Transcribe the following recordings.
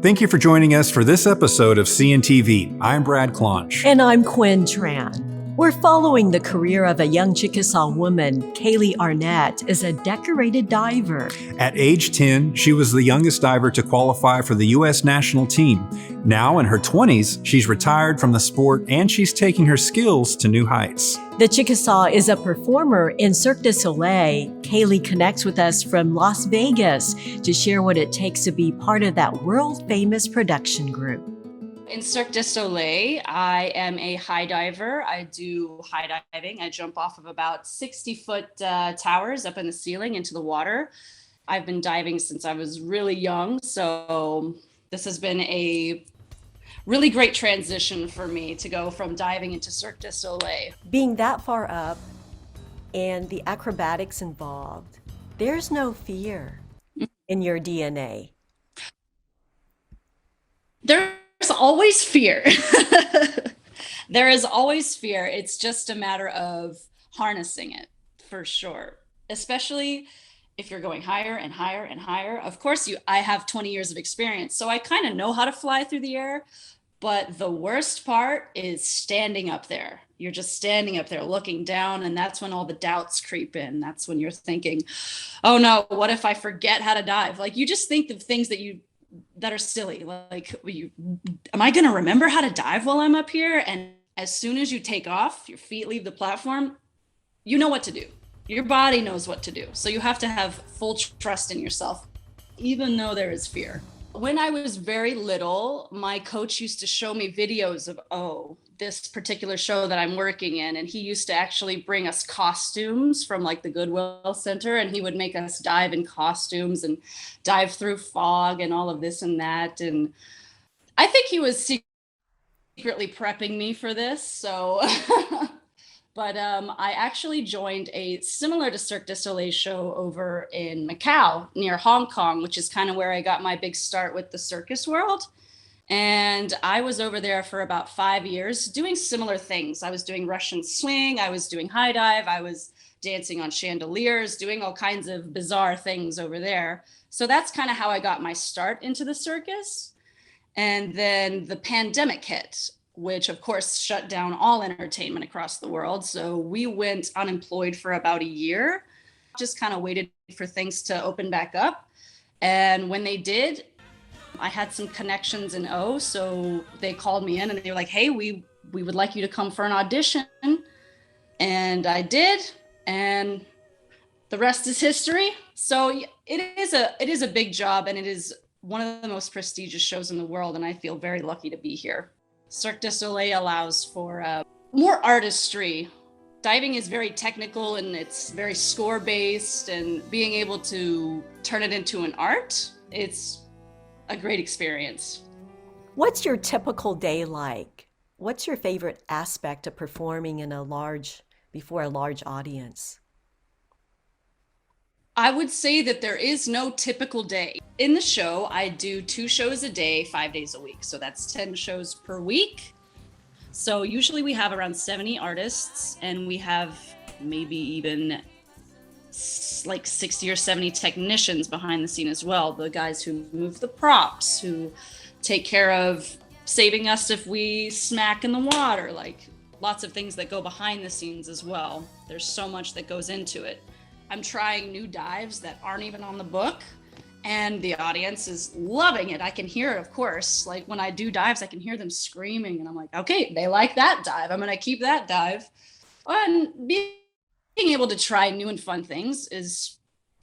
Thank you for joining us for this episode of CNTV. I'm Brad Clonch. And I'm Quin Tran. We're following the career of a young Chickasaw woman, Kaylea Arnett, as a decorated diver. At age 10, she was the youngest diver to qualify for the U.S. national team. Now in her 20s, she's retired from the sport and she's taking her skills to new heights. The Chickasaw is a performer in Cirque du Soleil. Kaylea connects with us from Las Vegas to share what it takes to be part of that world-famous production group. In Cirque du Soleil, I am a high diver. I do high diving. I jump off of about 60-foot towers up in the ceiling into the water. I've been diving since I was really young, so this has been a really great transition for me to go from diving into Cirque du Soleil. Being that far up and the acrobatics involved, there's no fear in your DNA. There's always fear. There is always fear. It's just a matter of harnessing it, for sure. Especially if you're going higher and higher and higher. Of course, I have 20 years of experience, so I kind of know how to fly through the air. But the worst part is standing up there. You're just standing up there looking down, and that's when all the doubts creep in. That's when you're thinking, oh no, what if I forget how to dive? Like, you just think of things that are silly. Like, am I going to remember how to dive while I'm up here? And as soon as you take off, your feet leave the platform, you know what to do. Your body knows what to do. So you have to have full trust in yourself, even though there is fear. When I was very little, my coach used to show me videos of, this particular show that I'm working in. And he used to actually bring us costumes from like the Goodwill Center, and he would make us dive in costumes and dive through fog and all of this and that. And I think he was secretly prepping me for this. So, but I actually joined a similar to Cirque du Soleil show over in Macau near Hong Kong, which is kind of where I got my big start with the circus world. And I was over there for about 5 years doing similar things. I was doing Russian swing, I was doing high dive, I was dancing on chandeliers, doing all kinds of bizarre things over there. So that's kind of how I got my start into the circus. And then the pandemic hit, which of course shut down all entertainment across the world. So we went unemployed for about a year, just kind of waited for things to open back up. And when they did, I had some connections in O, so they called me in and they were like, hey, we would like you to come for an audition. And I did, and the rest is history. So it is a big job, and it is one of the most prestigious shows in the world, and I feel very lucky to be here. Cirque du Soleil allows for more artistry. Diving is very technical and it's very score-based, and being able to turn it into an art, it's a great experience. What's your typical day like? What's your favorite aspect of performing before a large audience? I would say that there is no typical day. In the show, I do 2 shows a day, 5 days a week. So that's 10 shows per week. So usually we have around 70 artists, and we have maybe even like 60 or 70 technicians behind the scene as well. The guys who move the props, who take care of saving us if we smack in the water, like lots of things that go behind the scenes as well. There's so much that goes into it. I'm trying new dives that aren't even on the book, and the audience is loving it. I can hear it, of course. Like when I do dives, I can hear them screaming, and I'm like, okay, they like that dive. I'm gonna keep that dive. And being able to try new and fun things is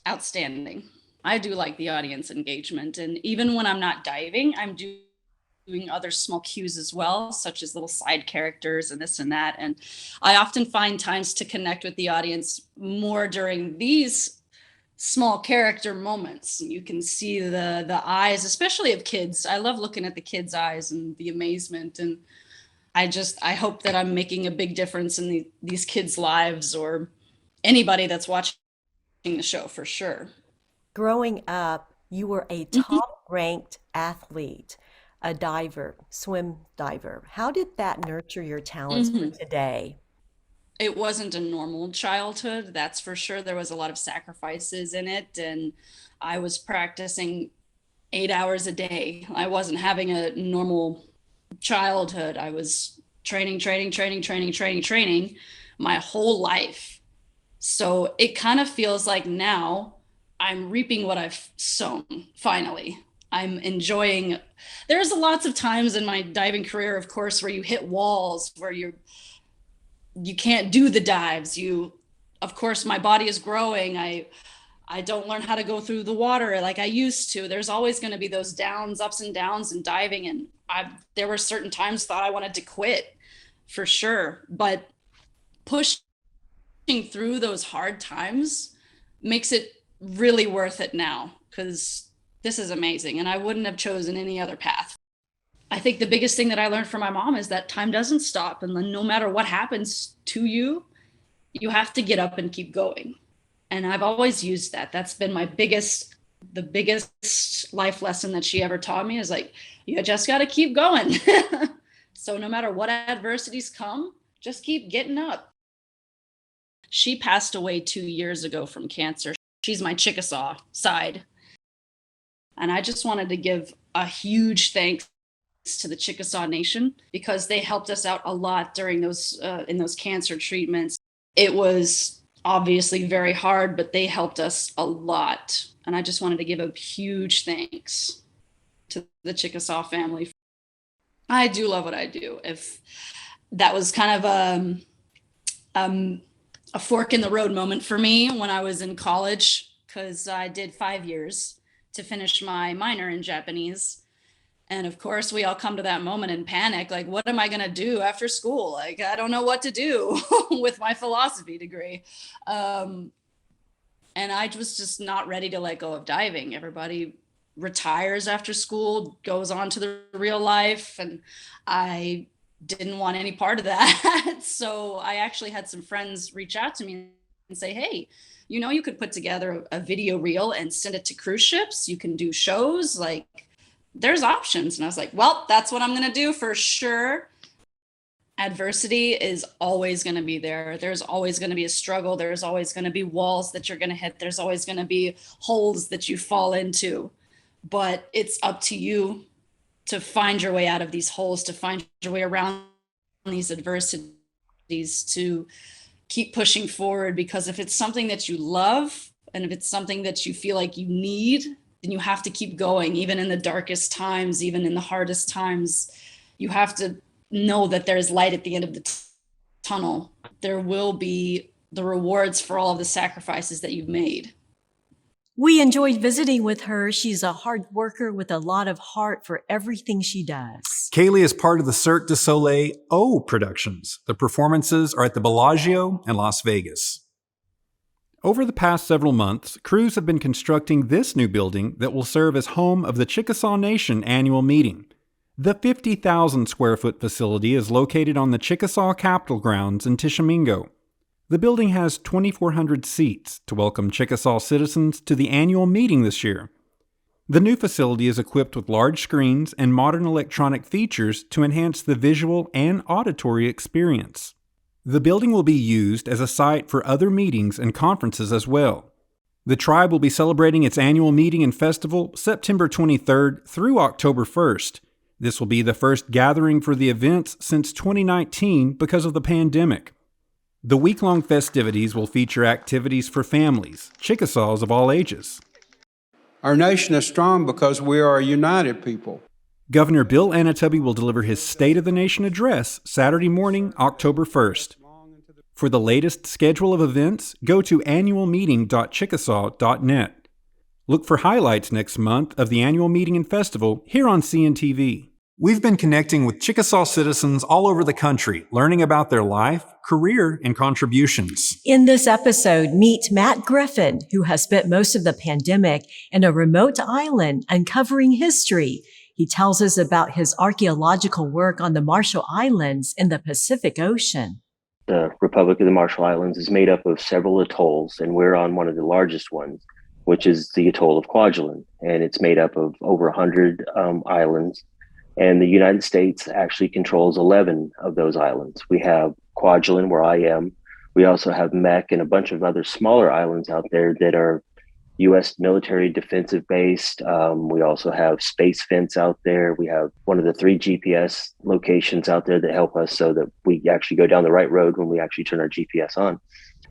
outstanding. I do like the audience engagement. And even when I'm not diving, I'm doing other small cues as well, such as little side characters and this and that. And I often find times to connect with the audience more during these small character moments. You can see the eyes, especially of kids. I love looking at the kids' eyes and the amazement. And I hope that I'm making a big difference in these kids' lives, or anybody that's watching the show, for sure. Growing up, you were a top-ranked athlete, a diver, swim diver. How did that nurture your talents for today? It wasn't a normal childhood, that's for sure. There was a lot of sacrifices in it, and I was practicing 8 hours a day. I wasn't having a normal childhood. I was training my whole life. So it kind of feels like now I'm reaping what I've sown, finally. I'm enjoying. There's lots of times in my diving career, of course, where you hit walls, where you can't do the dives. Of course, my body is growing. I don't learn how to go through the water like I used to. There's always going to be those ups and downs in diving. And there were certain times thought I wanted to quit for sure. But pushing through those hard times makes it really worth it now, because this is amazing. And I wouldn't have chosen any other path. I think the biggest thing that I learned from my mom is that time doesn't stop. And no matter what happens to you, you have to get up and keep going. And I've always used that. That's been the biggest life lesson that she ever taught me, is like, you just got to keep going. So no matter what adversities come, just keep getting up. She passed away 2 years ago from cancer. She's my Chickasaw side. And I just wanted to give a huge thanks to the Chickasaw Nation, because they helped us out a lot during those in those cancer treatments. It was obviously very hard, but they helped us a lot. And I just wanted to give a huge thanks to the family. I do love what I do. If that was kind of a fork in the road moment for me when I was in college, because I did 5 years to finish my minor in Japanese. And of course, we all come to that moment in panic, like, what am I going to do after school? Like, I don't know what to do with my philosophy degree. And I was just not ready to let go of diving. Everybody retires after school, goes on to the real life. And I didn't want any part of that. So I actually had some friends reach out to me and say, hey, you could put together a video reel and send it to cruise ships. You can do shows, like, there's options. And I was like, well, that's what I'm going to do for sure. Adversity is always going to be there. There's always going to be a struggle. There's always going to be walls that you're going to hit. There's always going to be holes that you fall into. But it's up to you to find your way out of these holes, to find your way around these adversities, to keep pushing forward. Because if it's something that you love, and if it's something that you feel like you need, then you have to keep going, even in the darkest times, even in the hardest times. You have to know that there's light at the end of the tunnel. There will be the rewards for all of the sacrifices that you've made. We enjoyed visiting with her. She's a hard worker with a lot of heart for everything she does. Kaylea is part of the Cirque du Soleil O productions. The performances are at the Bellagio in Las Vegas. Over the past several months, crews have been constructing this new building that will serve as home of the Chickasaw Nation Annual Meeting. The 50,000 square foot facility is located on the Chickasaw Capitol grounds in Tishomingo. The building has 2,400 seats to welcome Chickasaw citizens to the annual meeting this year. The new facility is equipped with large screens and modern electronic features to enhance the visual and auditory experience. The building will be used as a site for other meetings and conferences as well. The tribe will be celebrating its annual meeting and festival September 23rd through October 1st. This will be the first gathering for the events since 2019 because of the pandemic. The week-long festivities will feature activities for families, Chickasaws of all ages. Our nation is strong because we are a united people. Governor Bill Anatobi will deliver his State of the Nation address Saturday morning, October 1st. For the latest schedule of events, go to annualmeeting.chickasaw.net. Look for highlights next month of the annual meeting and festival here on CNTV. We've been connecting with Chickasaw citizens all over the country, learning about their life, career, and contributions. In this episode, meet Matt Griffin, who has spent most of the pandemic in a remote island uncovering history. He tells us about his archaeological work on the Marshall Islands in the Pacific Ocean. The Republic of the Marshall Islands is made up of several atolls, and we're on one of the largest ones, which is the atoll of Kwajalein. And it's made up of over 100 islands. And the United States actually controls 11 of those islands. We have Kwajalein, where I am. We also have Mek and a bunch of other smaller islands out there that are U.S. military defensive base. We also have space fence out there. We have one of the 3 GPS locations out there that help us so that we actually go down the right road when we actually turn our GPS on.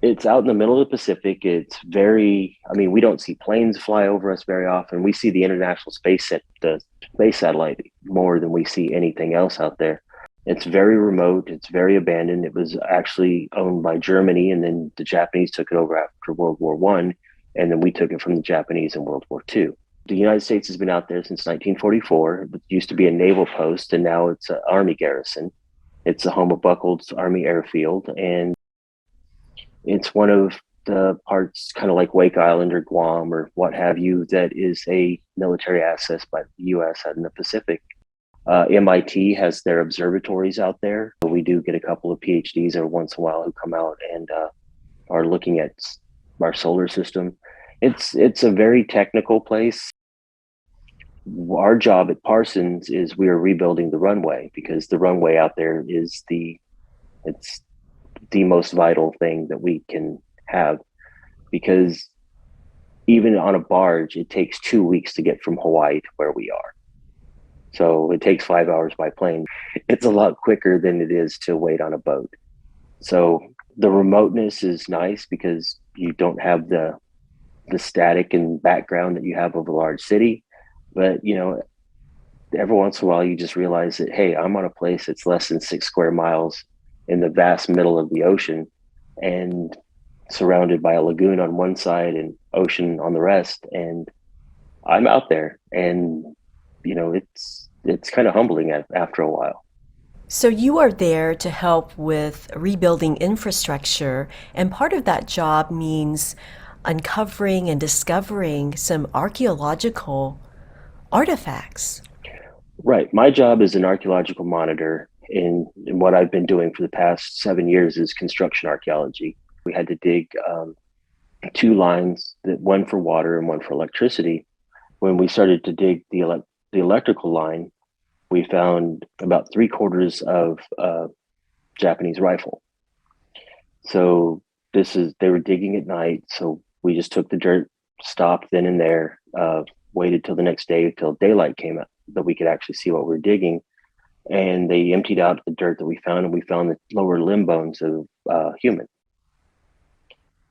It's out in the middle of the Pacific. It's very, I mean, we don't see planes fly over us very often. We see the International the space satellite more than we see anything else out there. It's very remote. It's very abandoned. It was actually owned by Germany, and then the Japanese took it over after World War I, and then we took it from the Japanese in World War II. The United States has been out there since 1944. It used to be a naval post, and now it's an Army garrison. It's the home of Buckles Army Airfield, and it's one of the parts, kind of like Wake Island or Guam or what have you, that is a military asset by the U.S. out in the Pacific. MIT has their observatories out there. We do get a couple of PhDs every once in a while who come out and are looking at our solar system. It's a very technical place. Our job at Parsons is we are rebuilding the runway, because the runway out there is it's the most vital thing that we can have, because even on a barge, it takes 2 weeks to get from Hawaii to where we are. So it takes 5 hours by plane. It's a lot quicker than it is to wait on a boat. So the remoteness is nice because you don't have the static and background that you have of a large city. But, you know, every once in a while you just realize that, hey, I'm on a place that's less than 6 square miles in the vast middle of the ocean and surrounded by a lagoon on one side and ocean on the rest. And I'm out there, and, you know, it's kind of humbling after a while. So you are there to help with rebuilding infrastructure, and part of that job means uncovering and discovering some archaeological artifacts. Right. My job as an archaeological monitor, and what I've been doing for the past 7 years, is construction archaeology. We had to dig 2 lines, one for water and one for electricity. When we started to dig the electrical line, we found about 3/4 of a Japanese rifle. So they were digging at night. So we just took the dirt, stopped then and there, waited till the next day till daylight came out that we could actually see what we were digging. And they emptied out the dirt that we found, and we found the lower limb bones of human.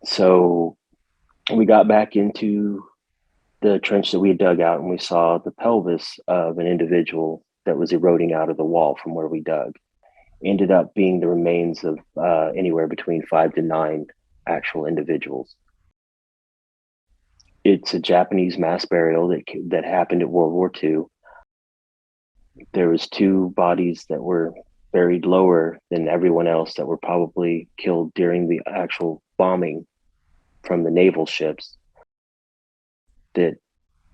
So we got back into the trench that we had dug out, and we saw the pelvis of an individual that was eroding out of the wall from where we dug. Ended up being the remains of anywhere between 5 to 9 actual individuals. It's a Japanese mass burial that happened at World War II. There was 2 bodies that were buried lower than everyone else that were probably killed during the actual bombing from the naval ships that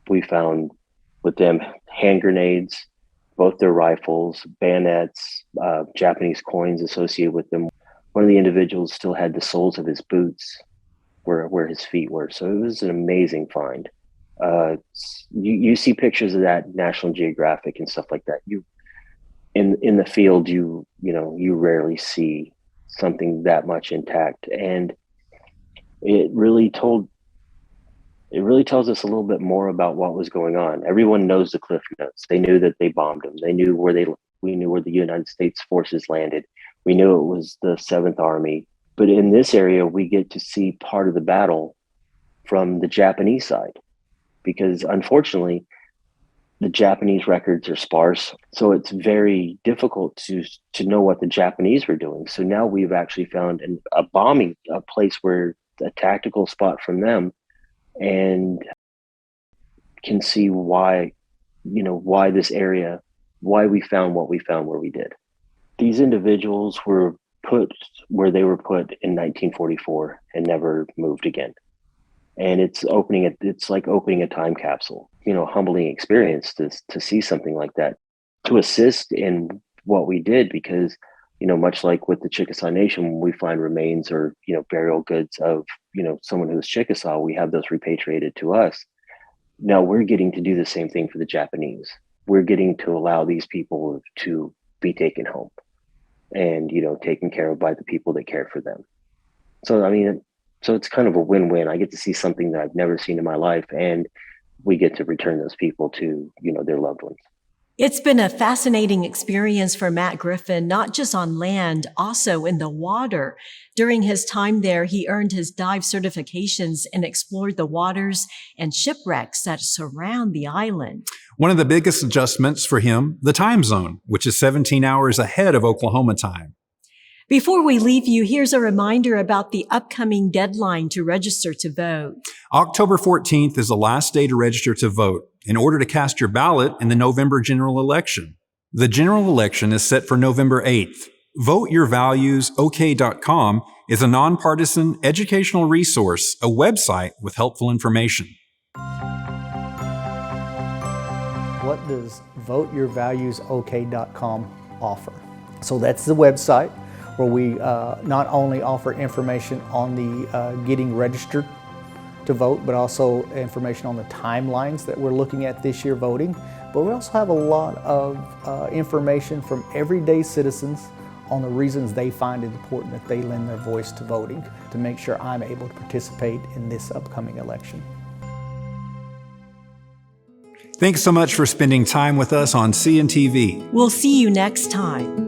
we found with them. Hand grenades, both their rifles, bayonets, Japanese coins associated with them. One of the individuals still had the soles of his boots where his feet were. So it was an amazing find. You see pictures of that National Geographic and stuff like that. In the field, you rarely see something that much intact, and it really tells us a little bit more about what was going on. Everyone knows the cliff notes. They knew that they bombed them. We knew where the United States forces landed. We knew it was the 7th Army. But in this area, we get to see part of the battle from the Japanese side, because unfortunately, the Japanese records are sparse. So it's very difficult to know what the Japanese were doing. So now we've actually found a place where a tactical spot from them, and can see why this area, why we found what we found where we did. These individuals were put where they were put in 1944 and never moved again. And it's like opening a time capsule, humbling experience to see something like that, to assist in what we did, because, much like with the Chickasaw Nation, when we find remains or, burial goods of, someone who's Chickasaw, we have those repatriated to us. Now we're getting to do the same thing for the Japanese. We're getting to allow these people to be taken home and, taken care of by the people that care for them. So, I mean, So it's kind of a win-win. I get to see something that I've never seen in my life, and we get to return those people to, their loved ones. It's been a fascinating experience for Matt Griffin, not just on land, also in the water. During his time there, he earned his dive certifications and explored the waters and shipwrecks that surround the island. One of the biggest adjustments for him, the time zone, which is 17 hours ahead of Oklahoma time. Before we leave you, here's a reminder about the upcoming deadline to register to vote. October 14th is the last day to register to vote in order to cast your ballot in the November general election. The general election is set for November 8th. VoteYourValuesOK.com is a nonpartisan educational resource, a website with helpful information. What does VoteYourValuesOK.com offer? So that's the website where we not only offer information on the getting registered to vote, but also information on the timelines that we're looking at this year voting. But we also have a lot of information from everyday citizens on the reasons they find it important that they lend their voice to voting to make sure I'm able to participate in this upcoming election. Thanks so much for spending time with us on CNTV. We'll see you next time.